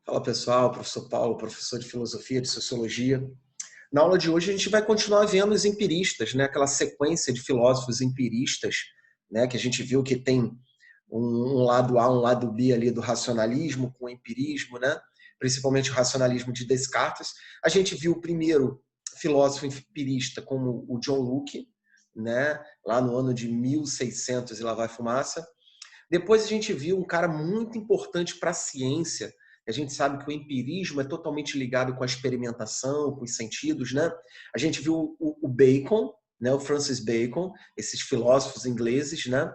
Fala pessoal, professor Paulo, professor de filosofia, de sociologia. Na aula de hoje a gente vai continuar vendo os empiristas, né? Aquela sequência de filósofos empiristas, né? Que a gente viu que tem um lado A, um lado B ali do racionalismo com o empirismo, né? Principalmente o racionalismo de Descartes. A gente viu o primeiro filósofo empirista como o John Locke, né? Lá no ano de 1600 e lá vai fumaça. Depois a gente viu um cara muito importante para a ciência. A gente sabe que o empirismo é totalmente ligado com a experimentação, com os sentidos, né? A gente viu o Bacon, né? O Francis Bacon, esses filósofos ingleses, né?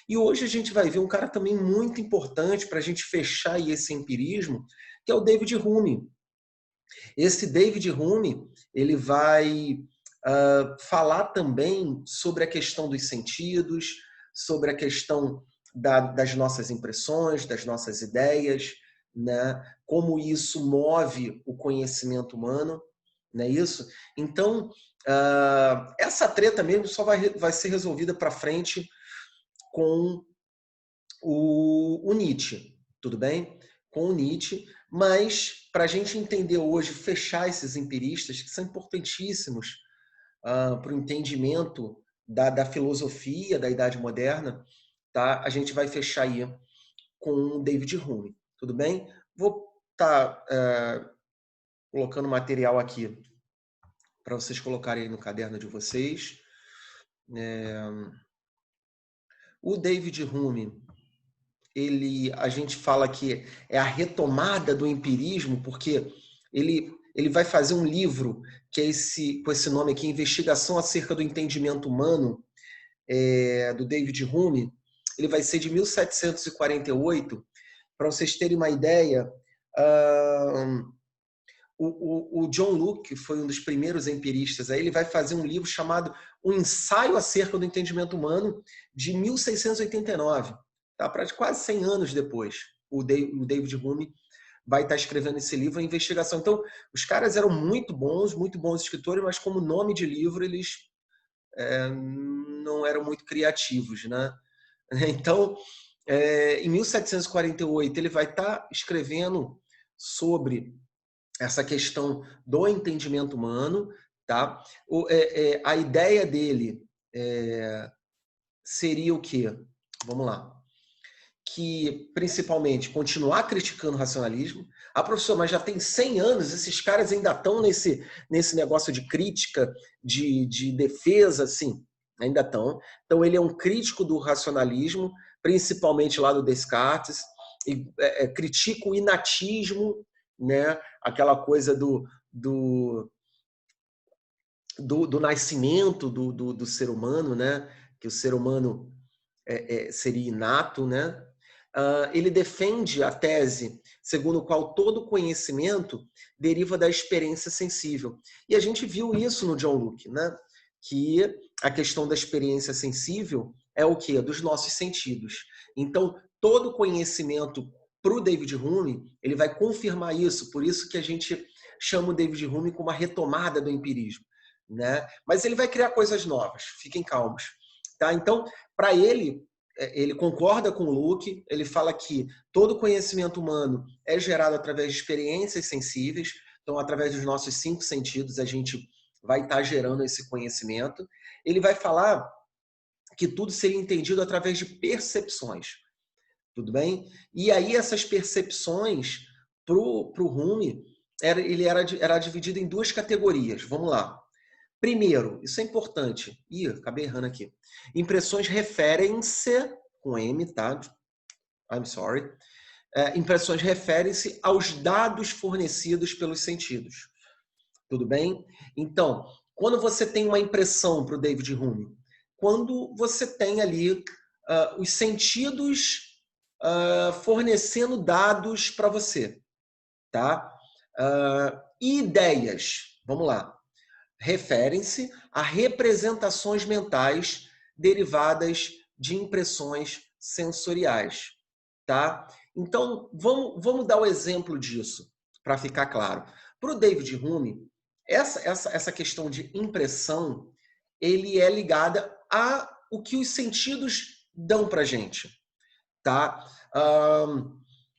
E hoje a gente vai ver um cara também muito importante para a gente fechar aí esse empirismo, que é o David Hume. Esse David Hume, ele vai falar também sobre a questão dos sentidos, sobre a questão das nossas impressões, das nossas ideias, né? Como isso move o conhecimento humano, não é isso? Então, essa treta mesmo só vai ser resolvida para frente com o Nietzsche, tudo bem? Com o Nietzsche, mas para a gente entender hoje, fechar esses empiristas, que são importantíssimos para o entendimento da filosofia da Idade Moderna, tá? A gente vai fechar aí com o David Hume, tudo bem? Vou estar colocando material aqui para vocês colocarem aí no caderno de vocês. O David Hume, a gente fala que é a retomada do empirismo, porque ele vai fazer um livro que é com esse nome aqui, Investigação acerca do Entendimento Humano, do David Hume. Ele vai ser de 1748. Para vocês terem uma ideia, o John Locke foi um dos primeiros empiristas. Aí ele vai fazer um livro chamado Um Ensaio acerca do Entendimento Humano, de 1689. Tá? Para quase 100 anos depois, o David Hume vai estar escrevendo esse livro, A Investigação. Então, os caras eram muito bons escritores, mas como nome de livro, eles não eram muito criativos, né? Então, em 1748, ele vai estar escrevendo sobre essa questão do entendimento humano, tá? A ideia dele seria o quê? Vamos lá. Que, principalmente, continuar criticando o racionalismo. Ah, professor, mas já tem 100 anos, esses caras ainda estão nesse negócio de crítica, de defesa, assim, ainda estão. Então, ele é um crítico do racionalismo, principalmente lá do Descartes, e critica o inatismo, né? Aquela coisa do nascimento do ser humano, né? Que o ser humano seria inato, né? Ele defende a tese segundo a qual todo conhecimento deriva da experiência sensível. E a gente viu isso no John Locke, né? Que a questão da experiência sensível é o quê? Dos nossos sentidos. Então, todo conhecimento para o David Hume, ele vai confirmar isso, por isso que a gente chama o David Hume como uma retomada do empirismo, né? Mas ele vai criar coisas novas, fiquem calmos. Tá? Então, para ele concorda com o Locke, ele fala que todo conhecimento humano é gerado através de experiências sensíveis, então, através dos nossos 5 sentidos, a gente vai estar gerando esse conhecimento. Ele vai falar que tudo seria entendido através de percepções, tudo bem? E aí, essas percepções, para o Hume, era dividido em 2 categorias. Vamos lá. Primeiro, isso é importante. Ih, acabei errando aqui. Impressões referem-se, com M, tá? I'm sorry. Impressões referem-se aos dados fornecidos pelos sentidos. Tudo bem? Então, quando você tem uma impressão para o David Hume, quando você tem ali os sentidos fornecendo dados para você, tá? Ideias, vamos lá, referem-se a representações mentais derivadas de impressões sensoriais, tá? Então, vamos dar o exemplo disso, para ficar claro. Para o David Hume, essa questão de impressão, ele é ligada a o que os sentidos dão para a gente, tá?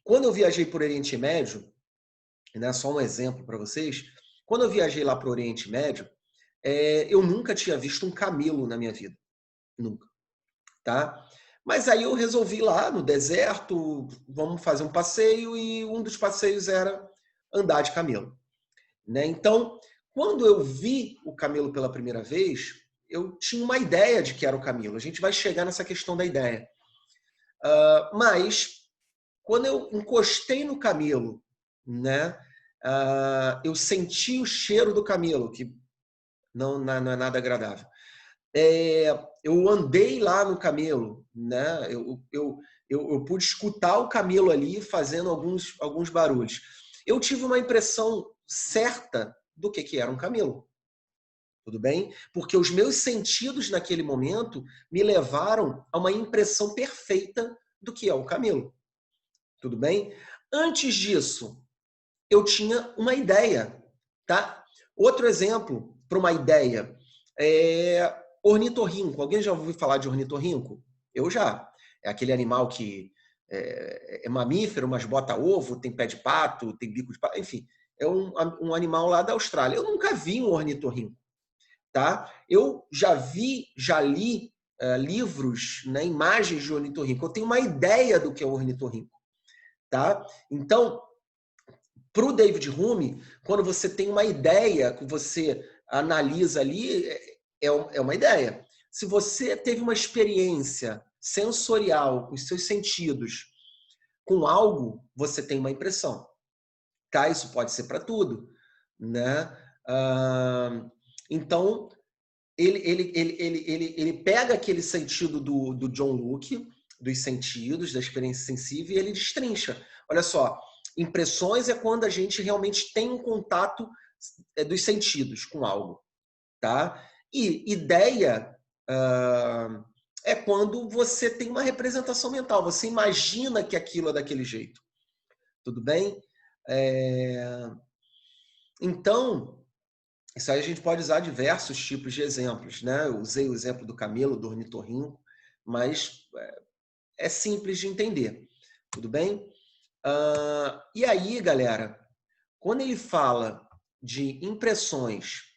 Quando eu viajei por Oriente Médio, né? Só um exemplo para vocês. Quando eu viajei lá para o Oriente Médio, eu nunca tinha visto um camelo na minha vida. Nunca. Tá? Mas aí eu resolvi ir lá no deserto, vamos fazer um passeio, e um dos passeios era andar de camelo, né? Então, quando eu vi o camelo pela primeira vez, eu tinha uma ideia de que era o camelo. A gente vai chegar nessa questão da ideia. Mas, quando eu encostei no camelo, né, eu senti o cheiro do camelo, que não é nada agradável. Eu andei lá no camelo, né? Eu pude escutar o camelo ali fazendo alguns barulhos. Eu tive uma impressão certa do que era um camelo. Tudo bem? Porque os meus sentidos naquele momento me levaram a uma impressão perfeita do que é o camelo. Tudo bem? Antes disso, eu tinha uma ideia, tá? Outro exemplo para uma ideia é ornitorrinco. Alguém já ouviu falar de ornitorrinco? Eu já. É aquele animal que é mamífero, mas bota ovo, tem pé de pato, tem bico de pato, enfim, é um animal lá da Austrália. Eu nunca vi um ornitorrinco, tá? Eu já li livros, né, imagens de ornitorrinco. Eu tenho uma ideia do que é o ornitorrinco, tá? Então, para o David Hume, quando você tem uma ideia que você analisa ali, é uma ideia. Se você teve uma experiência sensorial com os seus sentidos com algo, você tem uma impressão. Tá? Isso pode ser para tudo, né? Então, ele pega aquele sentido do John Locke, dos sentidos, da experiência sensível, e ele destrincha. Olha só, impressões é quando a gente realmente tem um contato dos sentidos com algo, tá? E ideia é quando você tem uma representação mental, você imagina que aquilo é daquele jeito. Tudo bem? Então, isso aí a gente pode usar diversos tipos de exemplos, né? Eu usei o exemplo do camelo, do ornitorrinco, mas é simples de entender, tudo bem? E aí, galera, quando ele fala de impressões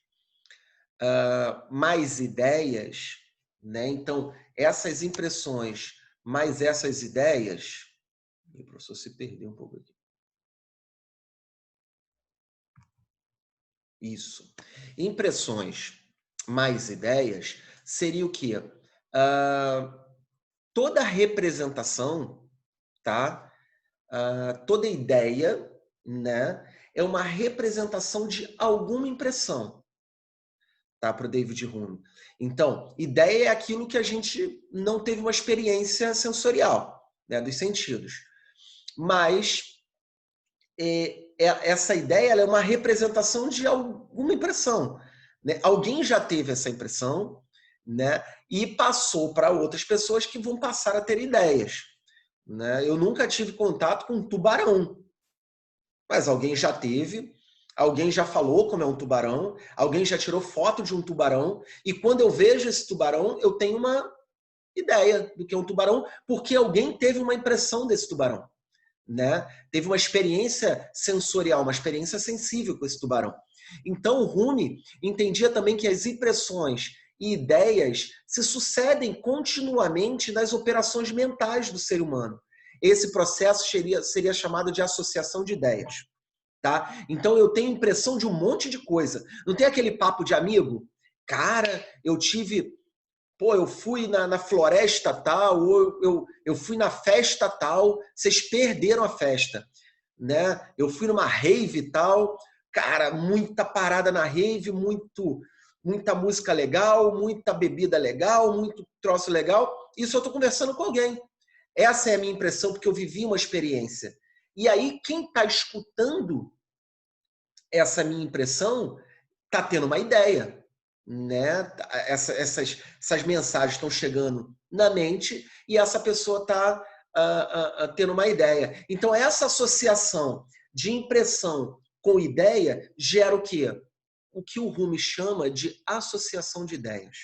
mais ideias, né? Então, essas impressões mais essas ideias... O professor se perdeu um pouco aqui. Isso. Impressões mais ideias seria o quê? Toda representação, tá? Toda ideia, né, é uma representação de alguma impressão, tá? Para o David Hume. Então, ideia é aquilo que a gente não teve uma experiência sensorial, né, dos sentidos. Mas essa ideia ela é uma representação de alguma impressão, né? Alguém já teve essa impressão, né? E passou para outras pessoas que vão passar a ter ideias, né? Eu nunca tive contato com um tubarão, mas alguém já teve, alguém já falou como é um tubarão, alguém já tirou foto de um tubarão, e quando eu vejo esse tubarão, eu tenho uma ideia do que é um tubarão, porque alguém teve uma impressão desse tubarão, né? Teve uma experiência sensorial, uma experiência sensível com esse tubarão. Então, o Rumi entendia também que as impressões e ideias se sucedem continuamente nas operações mentais do ser humano. Esse processo seria chamado de associação de ideias. Tá? Então, eu tenho impressão de um monte de coisa. Não tem aquele papo de amigo? Cara, eu fui na floresta tal, ou eu fui na festa tal, vocês perderam a festa, né? Eu fui numa rave tal, cara, muita parada na rave, muita música legal, muita bebida legal, muito troço legal. Isso eu estou conversando com alguém. Essa é a minha impressão, porque eu vivi uma experiência. E aí, quem está escutando essa minha impressão está tendo uma ideia, né? Essas mensagens estão chegando na mente e essa pessoa está tendo uma ideia. Então, essa associação de impressão com ideia gera o quê? O que o Rumi chama de associação de ideias.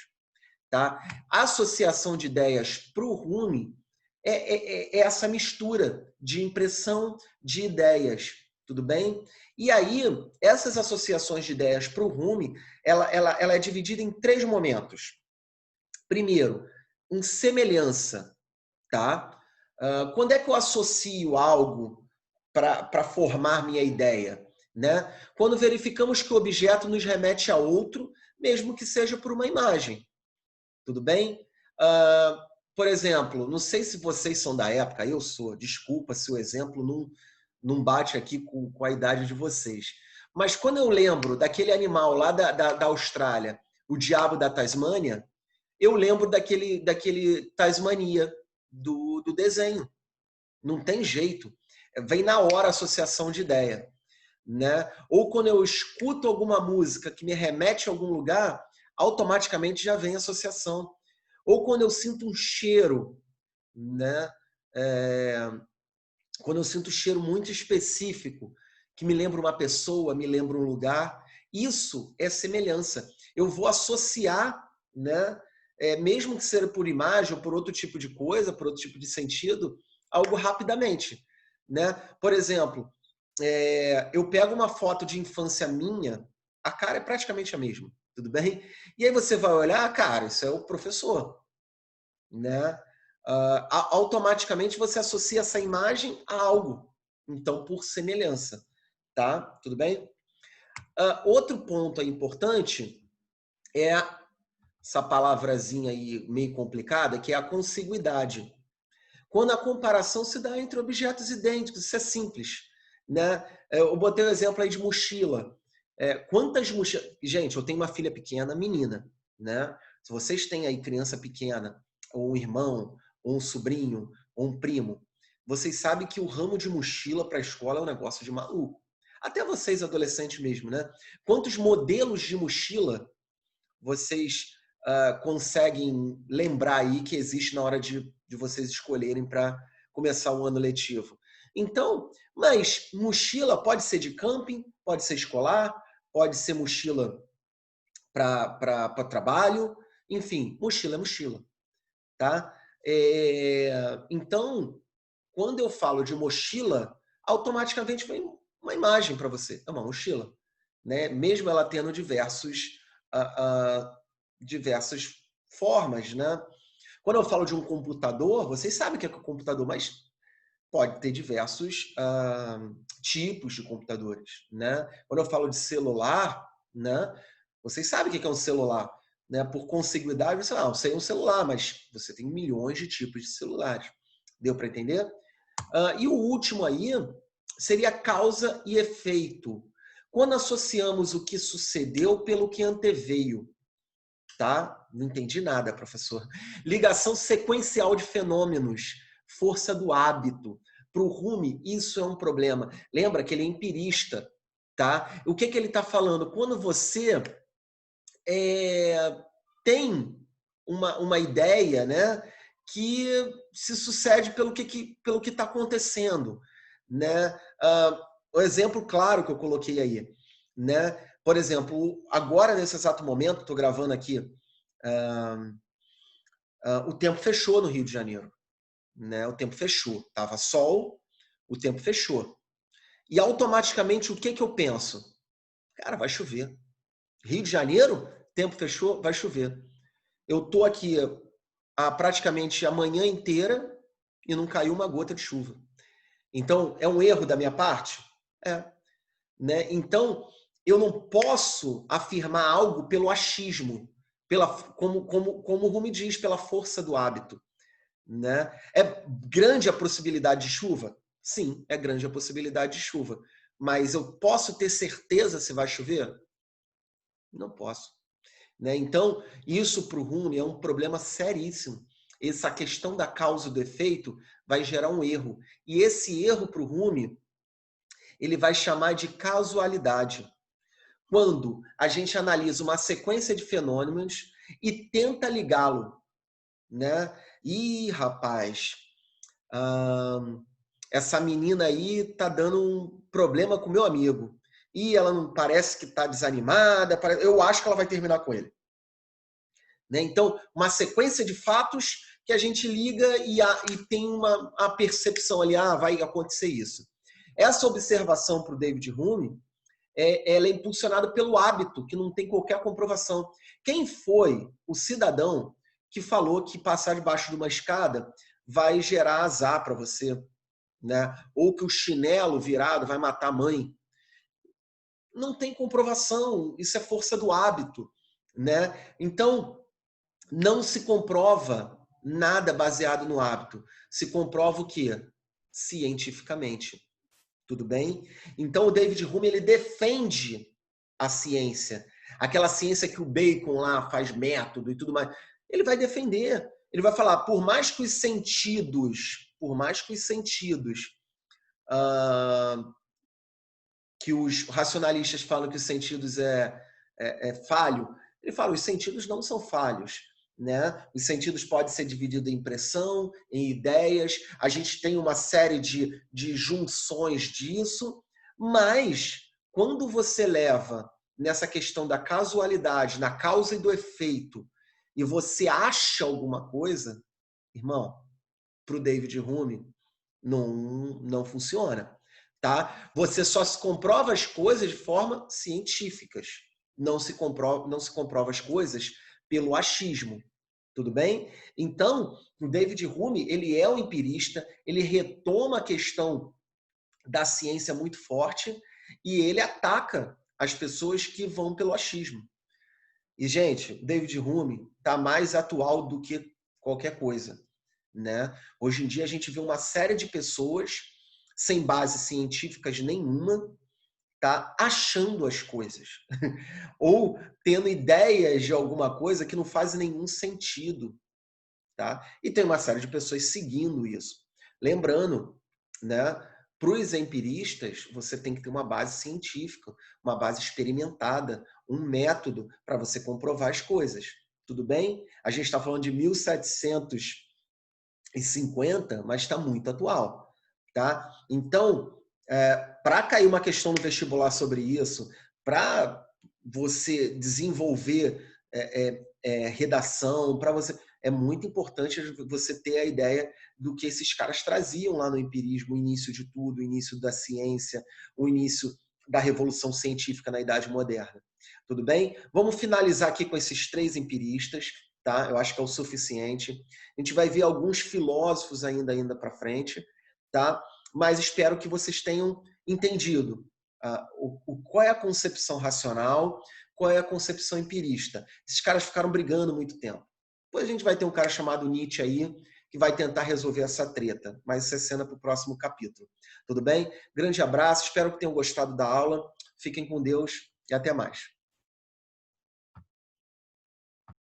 Tá? A associação de ideias para o Rumi é essa mistura de impressão de ideias. Tudo bem? E aí, essas associações de ideias para o Rumi, ela é dividida em 3 momentos. Primeiro, em semelhança, tá? Quando é que eu associo algo para formar minha ideia? Né? Quando verificamos que o objeto nos remete a outro, mesmo que seja por uma imagem. Tudo bem? Por exemplo, não sei se vocês são da época, eu sou, desculpa se o exemplo não bate aqui com a idade de vocês. Mas quando eu lembro daquele animal lá da Austrália, o diabo da Tasmânia, eu lembro daquele Tasmania do desenho. Não tem jeito. Vem na hora a associação de ideia. Né? Ou quando eu escuto alguma música que me remete a algum lugar, automaticamente já vem a associação. Ou quando eu sinto um cheiro, né? Quando eu sinto um cheiro muito específico, que me lembra uma pessoa, me lembra um lugar, isso é semelhança. Eu vou associar, né? Mesmo que seja por imagem ou por outro tipo de coisa, por outro tipo de sentido, algo rapidamente. Né? Por exemplo, eu pego uma foto de infância minha, a cara é praticamente a mesma, tudo bem? E aí você vai olhar, cara, isso é o professor, né? Automaticamente você associa essa imagem a algo, então por semelhança, tá? Tudo bem? Outro ponto aí importante é essa palavrazinha aí meio complicada, que é a consiguidade. Quando a comparação se dá entre objetos idênticos, isso é simples. Né? Eu botei o exemplo aí de mochila. Quantas mochilas... Gente, eu tenho uma filha pequena, menina. Né? Se vocês têm aí criança pequena, ou um irmão, ou um sobrinho, ou um primo, vocês sabem que o ramo de mochila para a escola é um negócio de maluco. Até vocês, adolescentes mesmo, né? Quantos modelos de mochila vocês conseguem lembrar aí que existe na hora de vocês escolherem para começar o ano letivo? Então, mas mochila pode ser de camping, pode ser escolar, pode ser mochila para trabalho, enfim, mochila é mochila, tá? Então, quando eu falo de mochila, automaticamente vem uma imagem para você, é uma mochila, né? Mesmo ela tendo diversas formas, né? Quando eu falo de um computador, vocês sabem o que é um computador, mas pode ter diversos tipos de computadores, né? Quando eu falo de celular, né? Vocês sabem o que é um celular, né? Por consiguidade, você eu sei um celular, mas você tem milhões de tipos de celulares. Deu para entender? E o último aí seria causa e efeito. Quando associamos o que sucedeu pelo que anteveio, tá? Não entendi nada, professor. Ligação sequencial de fenômenos, força do hábito. Para o Rumi, isso é um problema. Lembra que ele é empirista, tá? O que ele está falando? Quando você tem uma ideia, né, que se sucede pelo que está acontecendo, né? O exemplo claro que eu coloquei aí, né? Por exemplo, agora nesse exato momento, estou gravando aqui, o tempo fechou no Rio de Janeiro, né? O tempo fechou, tava sol, o tempo fechou. E automaticamente o que eu penso? Cara, vai chover. Rio de Janeiro, tempo fechou, vai chover. Eu tô aqui praticamente a manhã inteira e não caiu uma gota de chuva. Então, é um erro da minha parte? É. Né? Então, eu não posso afirmar algo pelo achismo, como o Rumi diz, pela força do hábito. Né? É grande a possibilidade de chuva? Sim, é grande a possibilidade de chuva. Mas eu posso ter certeza se vai chover? Não posso. Né? Então, isso para o Rumi é um problema seríssimo. Essa questão da causa e do efeito vai gerar um erro. E esse erro para o Rumi, ele vai chamar de casualidade. Quando a gente analisa uma sequência de fenômenos e tenta ligá-lo. Né? Ih, rapaz, essa menina aí tá dando um problema com meu amigo. E ela não parece que tá desanimada, eu acho que ela vai terminar com ele. Né? Então, uma sequência de fatos que a gente liga e tem a percepção ali, vai acontecer isso. Essa observação para o David Hume, ela é impulsionada pelo hábito, que não tem qualquer comprovação. Quem foi o cidadão que falou que passar debaixo de uma escada vai gerar azar para você, né? Ou que o chinelo virado vai matar a mãe? Não tem comprovação, isso é força do hábito, né? Então, não se comprova nada baseado no hábito. Se comprova o quê? Cientificamente. Tudo bem? Então, o David Hume, ele defende a ciência. Aquela ciência que o Bacon lá faz método e tudo mais. Ele vai defender. Ele vai falar, por mais que os sentidos, que os racionalistas falam que os sentidos é falho, ele fala, os sentidos não são falhos. Né? Os sentidos podem ser divididos em impressão, em ideias, a gente tem uma série de junções disso, mas quando você leva nessa questão da casualidade, na causa e do efeito, e você acha alguma coisa, irmão, para o David Hume, não funciona. Tá? Você só se comprova as coisas de forma científicas. Não se comprova as coisas pelo achismo. Tudo bem? Então, o David Hume, ele é um empirista, ele retoma a questão da ciência muito forte e ele ataca as pessoas que vão pelo achismo. E, gente, o David Hume está mais atual do que qualquer coisa. Né? Hoje em dia, a gente vê uma série de pessoas sem bases científicas nenhuma, tá achando as coisas. Ou tendo ideias de alguma coisa que não faz nenhum sentido. Tá? E tem uma série de pessoas seguindo isso. Lembrando, né, para os empiristas, você tem que ter uma base científica, uma base experimentada, um método para você comprovar as coisas. Tudo bem? A gente está falando de 1750, mas está muito atual. Tá? Então, para cair uma questão no vestibular sobre isso, para você desenvolver redação, para você... É muito importante você ter a ideia do que esses caras traziam lá no empirismo, o início de tudo, o início da ciência, o início da revolução científica na Idade Moderna. Tudo bem? Vamos finalizar aqui com esses 3 empiristas, tá? Eu acho que é o suficiente. A gente vai ver alguns filósofos ainda para frente, tá? Mas espero que vocês tenham entendido qual é a concepção racional, qual é a concepção empirista. Esses caras ficaram brigando muito tempo. Depois a gente vai ter um cara chamado Nietzsche aí, que vai tentar resolver essa treta. Mas isso é cena para o próximo capítulo. Tudo bem? Grande abraço, espero que tenham gostado da aula. Fiquem com Deus e até mais.